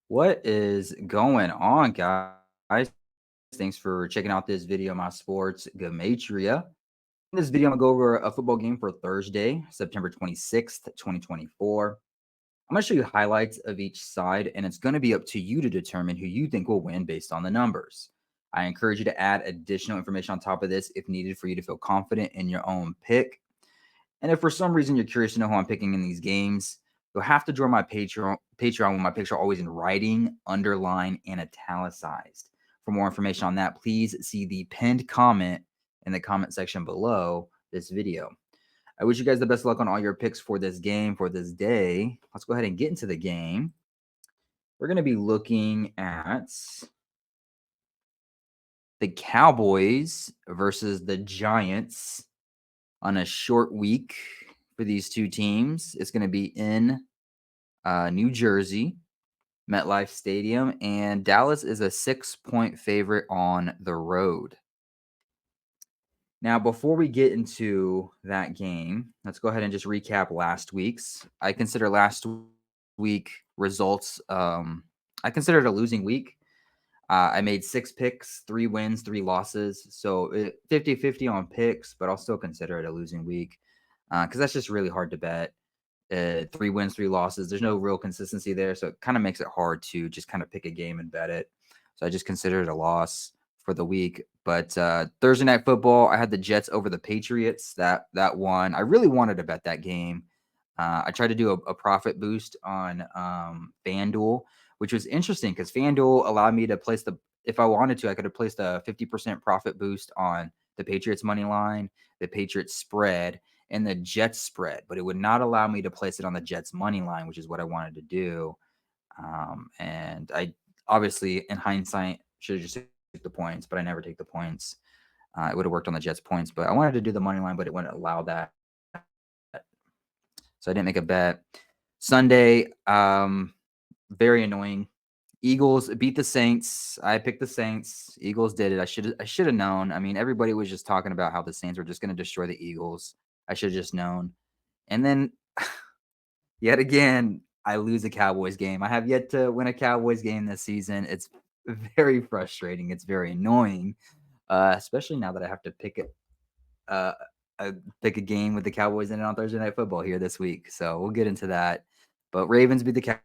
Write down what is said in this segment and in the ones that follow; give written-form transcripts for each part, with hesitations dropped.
What is going on, guys? Thanks for checking out this video on my sports Gematria. In this video, I'm gonna go over a football game for Thursday, September 26th, 2024. I'm gonna show you highlights of each side, and it's gonna be up to you to determine who you think will win based on the numbers. I encourage you to add additional information on top of this if needed for you to feel confident in your own pick. And if for some reason you're curious to know who I'm picking in these games, you'll have to join my Patreon when my picks are always in writing, underlined, and italicized. For more information on that, please see the pinned comment in the comment section below this video. I wish you guys the best of luck on all your picks for this game, for this day. Let's go ahead and get into the game. We're going to be looking at the Cowboys versus the Giants on a short week for these two teams. It's going to be in New Jersey, MetLife Stadium, and Dallas is a 6-point favorite on the road. Now, before we get into that game, let's go ahead and just recap last week's. I consider last week results, I consider it a losing week. I made 6 picks, 3 wins, 3 losses. So 50-50 on picks, but I'll still consider it a losing week because that's just really hard to bet. 3 wins, 3 losses. There's no real consistency there. So it kind of makes it hard to just kind of pick a game and bet it. So I just consider it a loss for the week. But Thursday Night Football, I had the Jets over the Patriots. That won. I really wanted to bet that game. I tried to do a profit boost on FanDuel, which was interesting because FanDuel allowed me to place if I wanted to, I could have placed a 50% profit boost on the Patriots money line, the Patriots spread, and the Jets spread, but it would not allow me to place it on the Jets money line, which is what I wanted to do. And I obviously, in hindsight, should have just took the points, but I never take the points. It would have worked on the Jets points, but I wanted to do the money line, but it wouldn't allow that. So I didn't make a bet. Sunday, very annoying. Eagles beat the Saints. I picked the Saints. Eagles did it. I should have known. I mean, everybody was just talking about how the Saints were just going to destroy the Eagles. I should have just known. And then yet again, I lose a Cowboys game. I have yet to win a Cowboys game this season. It's very frustrating. It's very annoying, especially now that I have to pick pick a game with the Cowboys in it on Thursday Night Football here this week. So we'll get into that. But Ravens beat the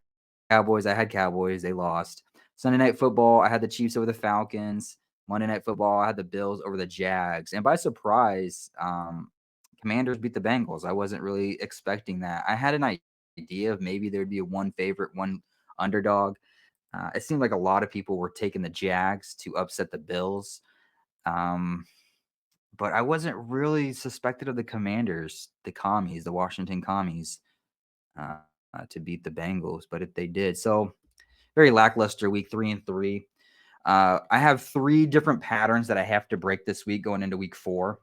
Cowboys. I had Cowboys. They lost. Sunday Night Football, I had the Chiefs over the Falcons. Monday Night Football, I had the Bills over the Jags. And by surprise, Commanders beat the Bengals. I wasn't really expecting that. I had an idea of maybe there'd be a one favorite, one underdog. It seemed like a lot of people were taking the Jags to upset the Bills. But I wasn't really suspected of the Commanders, the Commies, the Washington Commies, to beat the Bengals. But if they did, so very lackluster week 3-3. I have 3 different patterns that I have to break this week going into week 4.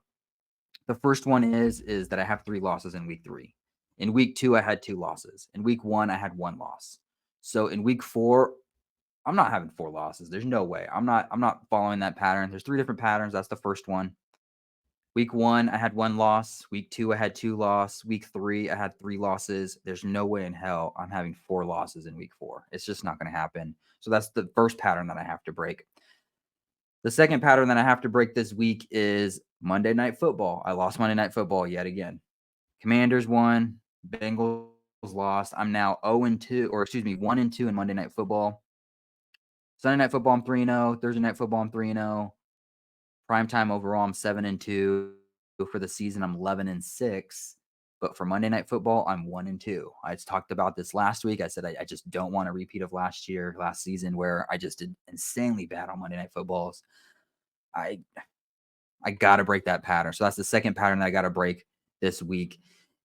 The first one is that I have 3 losses in week 3. In week 2, I had 2 losses. In week 1, I had 1 loss. So in week 4, I'm not having 4 losses. There's no way. I'm not following that pattern. There's 3 different patterns. That's the first one. Week 1, I had 1 loss. Week 2, I had 2 losses. Week 3, I had 3 losses. There's no way in hell I'm having 4 losses in week 4. It's just not going to happen. So that's the first pattern that I have to break. The second pattern that I have to break this week is Monday Night Football. I lost Monday Night Football yet again. Commanders won. Bengals lost. I'm now 0-2, or excuse me, 1-2 in Monday Night Football. Sunday Night Football, I'm 3-0. Thursday Night Football, I'm 3-0. Primetime overall, I'm 7-2. For the season, I'm 11-6. But for Monday Night Football, I'm 1-2. I just talked about this last week. I said I just don't want a repeat of last season, where I just did insanely bad on Monday Night Footballs. I got to break that pattern. So that's the second pattern that I got to break this week.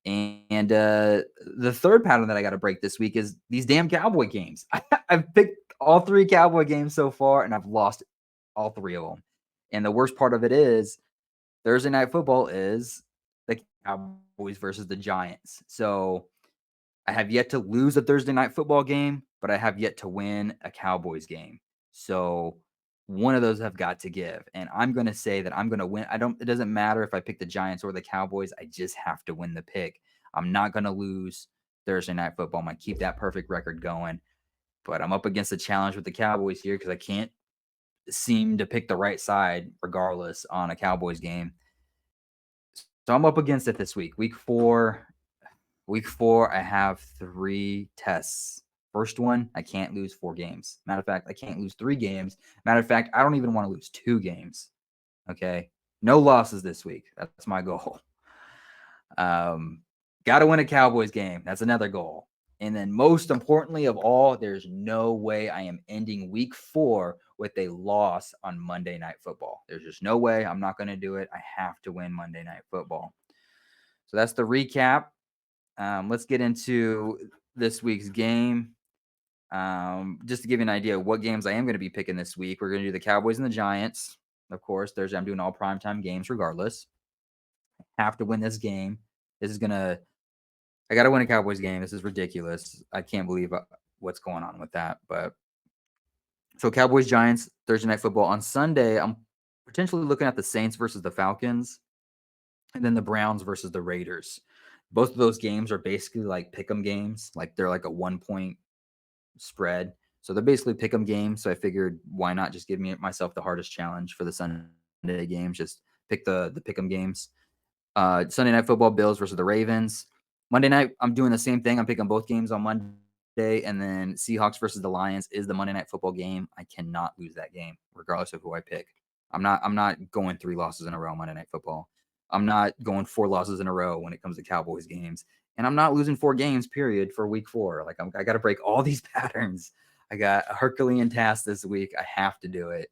And the third pattern that I got to break this week is these damn Cowboy games. I've picked all 3 Cowboy games so far, and I've lost all 3 of them. And the worst part of it is Thursday Night Football is the Cowboys versus the Giants. So I have yet to lose a Thursday Night Football game, but I have yet to win a Cowboys game. So one of those have got to give. And I'm going to say that I'm going to win. It doesn't matter if I pick the Giants or the Cowboys. I just have to win the pick. I'm not going to lose Thursday Night Football. I'm going to keep that perfect record going. but I'm up against a challenge with the Cowboys here because I can't seem to pick the right side regardless on a Cowboys game. So I'm up against it this week. Week 4, I have 3 tests. First one, I can't lose 4 games. Matter of fact, I can't lose 3 games. Matter of fact, I don't even want to lose 2 games. Okay. No losses this week. That's my goal. Got to win a Cowboys game. That's another goal. And then most importantly of all, there's no way I am ending week 4 with a loss on Monday Night Football. There's just no way. I'm not going to do it. I have to win Monday Night Football. So that's the recap. Let's get into this week's game. Just to give you an idea of what games I am going to be picking this week, we're going to do the Cowboys and the Giants. Of course, Thursday, I'm doing all primetime games regardless. Have to win this game. I got to win a Cowboys game. This is ridiculous. I can't believe what's going on with that. But so Cowboys, Giants, Thursday Night Football. On Sunday, I'm potentially looking at the Saints versus the Falcons, and then the Browns versus the Raiders. Both of those games are basically like pick'em games. Like they're like a 1-point spread. So they're basically pick'em games. So I figured why not just give myself the hardest challenge for the Sunday games. Just pick the pick'em games. Sunday Night Football, Bills versus the Ravens. Monday night, I'm doing the same thing. I'm picking both games on Monday, and then Seahawks versus the Lions is the Monday Night Football game. I cannot lose that game, regardless of who I pick. I'm not going 3 losses in a row Monday Night Football. I'm not going 4 losses in a row when it comes to Cowboys games, and I'm not losing 4 games. Period for week 4. Like I got to break all these patterns. I got a Herculean task this week. I have to do it.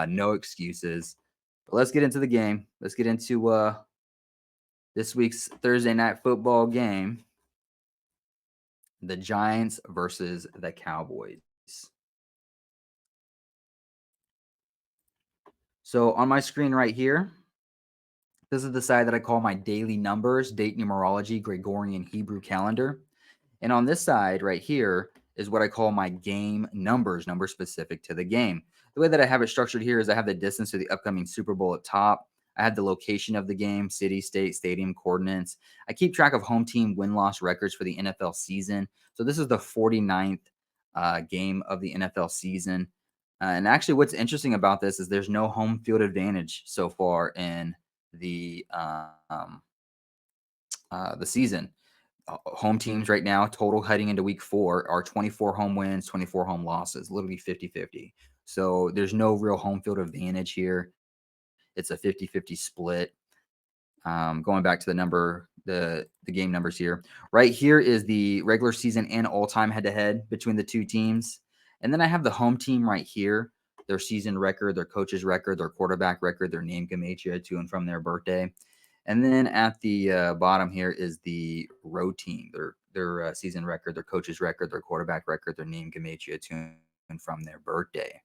No excuses. But let's get into the game. Let's get into this week's Thursday Night Football game, the Giants versus the Cowboys. So on my screen right here, this is the side that I call my daily numbers, date numerology, Gregorian Hebrew calendar. And on this side right here is what I call my game numbers specific to the game. The way that I have it structured here is I have the distance to the upcoming Super Bowl at top. I have the location of the game, city, state, stadium coordinates. I keep track of home team win-loss records for the NFL season. So this is the 49th game of the NFL season. And actually what's interesting about this is there's no home field advantage so far in the season. Home teams right now, total heading into week 4, are 24 home wins, 24 home losses, literally 50-50. So there's no real home field advantage here. It's a 50-50 split. Going back to the game numbers here. Right here is the regular season and all-time head-to-head between the two teams. And then I have the home team right here, their season record, their coach's record, their quarterback record, their name Gematria to and from their birthday. And then at the bottom here is the road team, their season record, their coach's record, their quarterback record, their name Gematria to and from their birthday.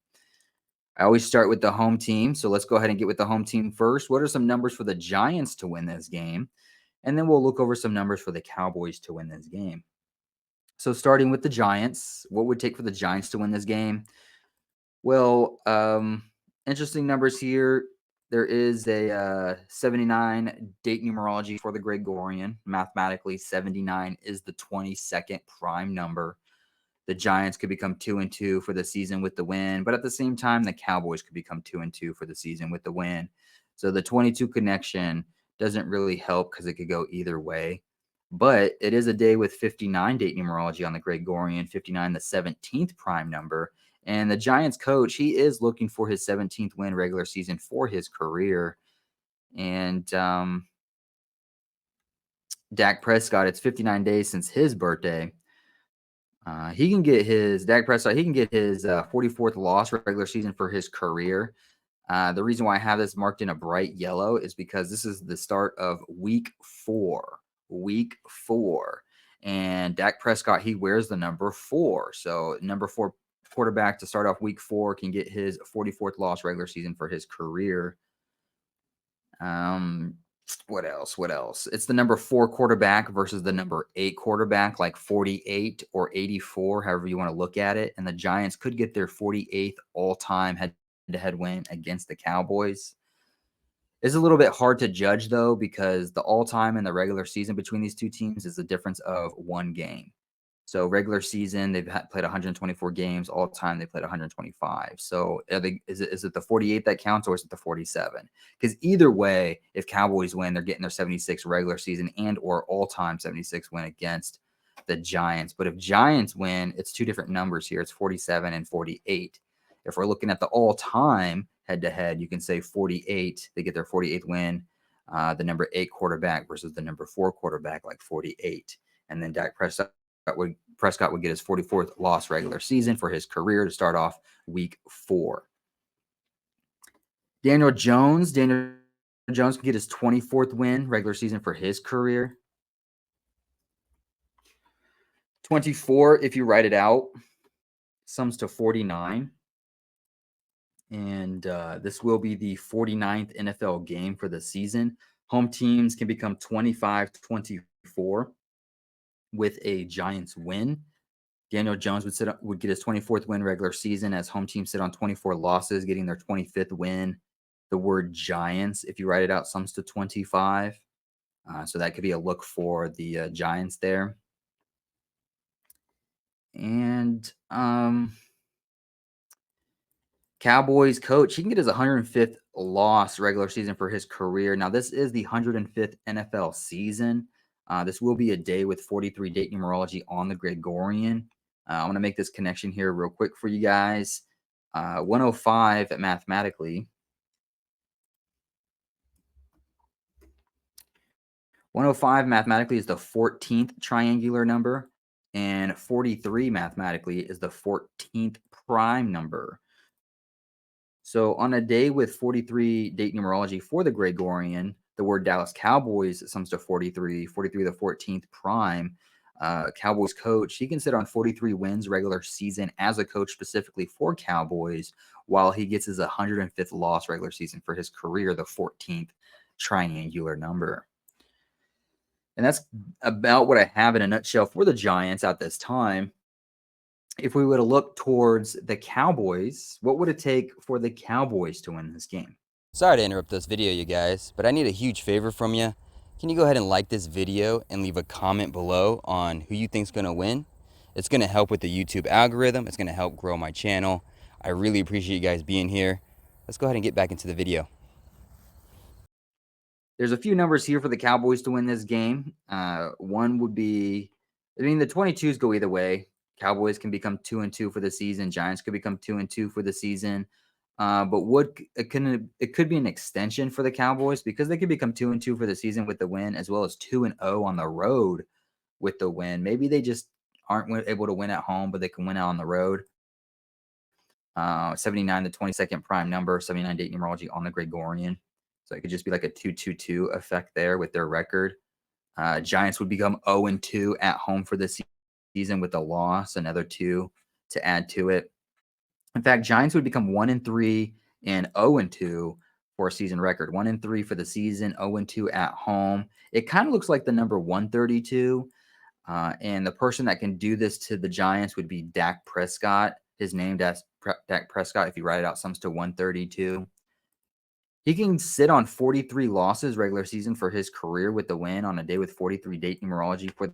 I always start with the home team. So let's go ahead and get with the home team first. What are some numbers for the Giants to win this game? And then we'll look over some numbers for the Cowboys to win this game. So starting with the Giants, what would it take for the Giants to win this game? Well, interesting numbers here. There is a 79 date numerology for the Gregorian. Mathematically, 79 is the 22nd prime number. The Giants could become 2-2 for the season with the win, but at the same time, the Cowboys could become 2-2 for the season with the win. So the 22 connection doesn't really help because it could go either way. But it is a day with 59 date numerology on the Gregorian, 59 the 17th prime number. And the Giants coach, he is looking for his 17th win regular season for his career. And Dak Prescott, it's 59 days since his birthday. He can get his Dak Prescott. He can get his 44th loss regular season for his career. The reason why I have this marked in a bright yellow is because this is the start of week 4. Week 4, and Dak Prescott, he wears the number 4. So number 4 quarterback to start off week 4 can get his 44th loss regular season for his career. What else? It's the number 4 quarterback versus the number 8 quarterback, like 48 or 84, however you want to look at it. And the Giants could get their 48th all-time head-to-head win against the Cowboys. It's a little bit hard to judge, though, because the all-time and the regular season between these two teams is a difference of 1 game. So regular season, they've played 124 games. All time, they played 125. So is it the 48 that counts, or is it the 47? Because either way, if Cowboys win, they're getting their 76 regular season and or all time 76 win against the Giants. But if Giants win, it's two different numbers here. It's 47 and 48. If we're looking at the all time head to head, you can say 48. They get their 48th win. The number 8 quarterback versus the number 4 quarterback, like 48. And then Dak Prescott would get his 44th loss regular season for his career to start off week 4. Daniel Jones can get his 24th win regular season for his career. 24, if you write it out, sums to 49. And this will be the 49th NFL game for the season. Home teams can become 25-24 with a Giants win. Daniel Jones would get his 24th win regular season as home teams sit on 24 losses, getting their 25th win. The word Giants, if you write it out, sums to 25. So that could be a look for the Giants there. And Cowboys coach, he can get his 105th loss regular season for his career. Now, this is the 105th NFL season. This will be a day with 43 date numerology on the Gregorian. I want to make this connection here real quick for you guys. 105 mathematically. 105 mathematically is the 14th triangular number, and 43 mathematically is the 14th prime number. So on a day with 43 date numerology for the Gregorian, the word Dallas Cowboys sums to 43, 43 the 14th prime. Cowboys coach, he can sit on 43 wins regular season as a coach specifically for Cowboys, while he gets his 105th loss regular season for his career, the 14th triangular number. And that's about what I have in a nutshell for the Giants at this time. If we were to look towards the Cowboys, what would it take for the Cowboys to win this game? Sorry to interrupt this video, you guys, but I need a huge favor from you. Can you go ahead and like this video and leave a comment below on who you think's going to win? It's going to help with the YouTube algorithm. It's going to help grow my channel. I really appreciate you guys being here. Let's go ahead and get back into the video. There's a few numbers here for the Cowboys to win this game. One would be, the 22s go either way. Cowboys can become 2-2 for the season. Giants could become 2-2 for the season. But it could be an extension for the Cowboys because they could become 2-2 for the season with the win, as well as 2-0 on the road with the win. Maybe they just aren't able to win at home, but they can win out on the road. 79, the 22nd prime number, 79 date numerology on the Gregorian. So it could just be like a 2-2-2 effect there with their record. Giants would become 0-2 at home for the season with a loss, another 2 to add to it. In fact, Giants would become 1-3 and 0-2 for a season record. 1-3 for the season, 0-2 at home. It kind of looks like the number 132. And the person that can do this to the Giants would be Dak Prescott. His name, Dak Prescott, if you write it out, sums to 132. He can sit on 43 losses regular season for his career with the win on a day with 43 date numerology for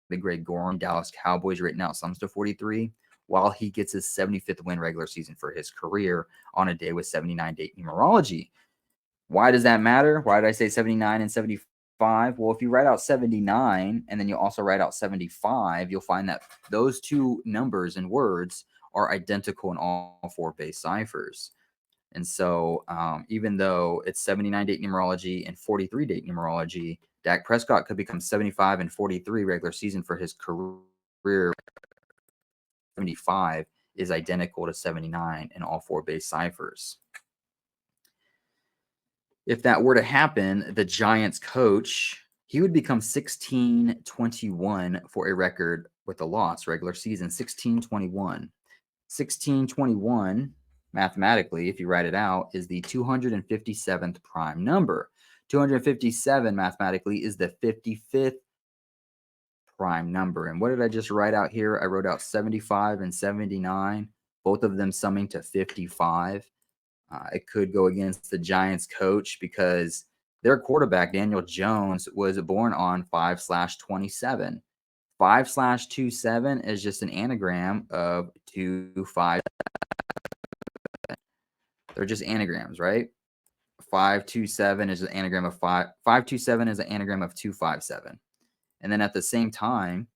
the Gregorian Dallas Cowboys written out sums to 43, while he gets his 75th win regular season for his career on a day with 79 date numerology. Why does that matter? Why did I say 79 and 75? Well, if you write out 79 and then you also write out 75, you'll find that those two numbers and words are identical in all 4 base ciphers. And so even though it's 79 date numerology and 43 date numerology, Dak Prescott could become 75 and 43 regular season for his career. 75 is identical to 79 in all 4 base ciphers. If that were to happen, the Giants coach, he would become 16-21 for a record with a loss regular season. 16-21. 16-21 mathematically, if you write it out, is the 257th prime number. 257 mathematically is the 55th prime number. And what did I just write out here? I wrote out 75 and 79, both of them summing to 55. It could go against the Giants coach because their quarterback, Daniel Jones, was born on 5/27. 5/27 is just an anagram of 257. They're just anagrams, right? 527 is an anagram of 527 is an anagram of 257. And then at the same time,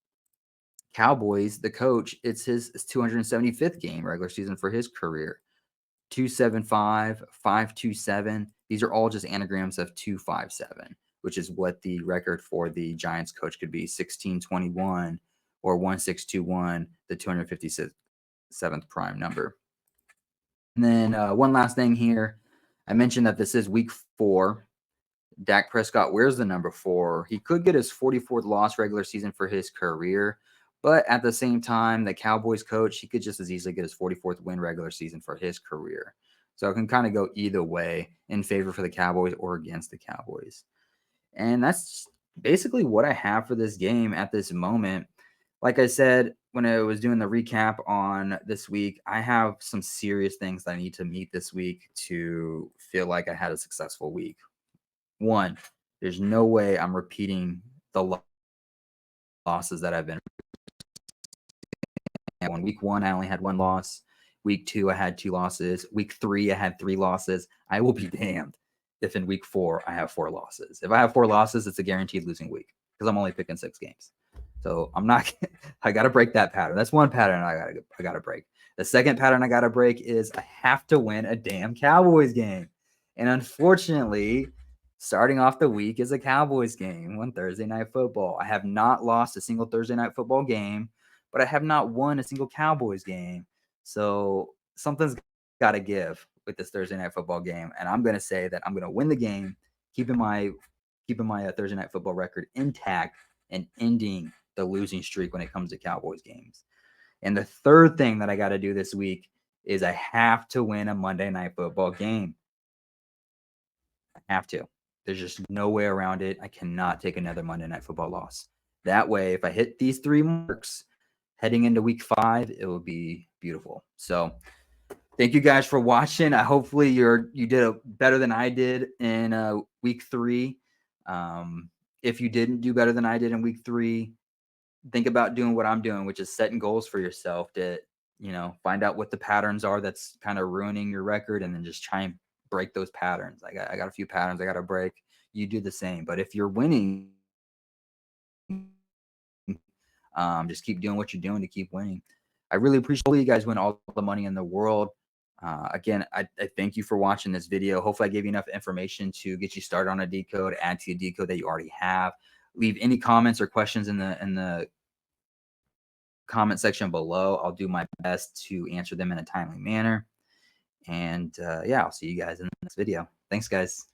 Cowboys, the coach, it's his 275th game regular season for his career. 275, 527. These are all just anagrams of 257, which is what the record for the Giants coach could be, 1621 or 1621, the 257th prime number. And then one last thing here. I mentioned that this is week 4. Dak Prescott wears the number 4. He could get his 44th loss regular season for his career, but at the same time, the Cowboys coach, he could just as easily get his 44th win regular season for his career. So it can kind of go either way, in favor for the Cowboys or against the Cowboys. And that's basically what I have for this game at this moment. Like I said, when I was doing the recap on this week, I have some serious things that I need to meet this week to feel like I had a successful week. One, there's no way I'm repeating the losses that I've been. In week 1, I only had 1 loss. Week 2, I had 2 losses. Week 3, I had 3 losses. I will be damned if in week 4 I have 4 losses. If I have 4 losses, it's a guaranteed losing week because I'm only picking 6 games. So I'm not. I got to break that pattern. That's one pattern I got to break. The second pattern I got to break is I have to win a damn Cowboys game. And unfortunately, starting off the week is a Cowboys game on Thursday Night Football. I have not lost a single Thursday Night Football game, but I have not won a single Cowboys game. So something's got to give with this Thursday Night Football game, and I'm going to say that I'm going to win the game, keeping my Thursday Night Football record intact and ending the losing streak when it comes to Cowboys games. And the third thing that I got to do this week is I have to win a Monday Night Football game. I have to. There's just no way around it. I cannot take another Monday Night Football loss. That way, if I hit these 3 marks heading into week 5, it will be beautiful. So thank you guys for watching. Hopefully you did better than I did in week 3. If you didn't do better than I did in week 3, think about doing what I'm doing, which is setting goals for yourself to, find out what the patterns are that's kind of ruining your record, and then just try and break those patterns. I got a few patterns I got to break. You do the same. But if you're winning, just keep doing what you're doing to keep winning. I really appreciate you guys win all the money in the world. Again, I thank you for watching this video. Hopefully I gave you enough information to get you started on a decode, add to a decode that you already have. Leave any comments or questions in the comment section below. I'll do my best to answer them in a timely manner. And yeah, I'll see you guys in the next video. Thanks, guys.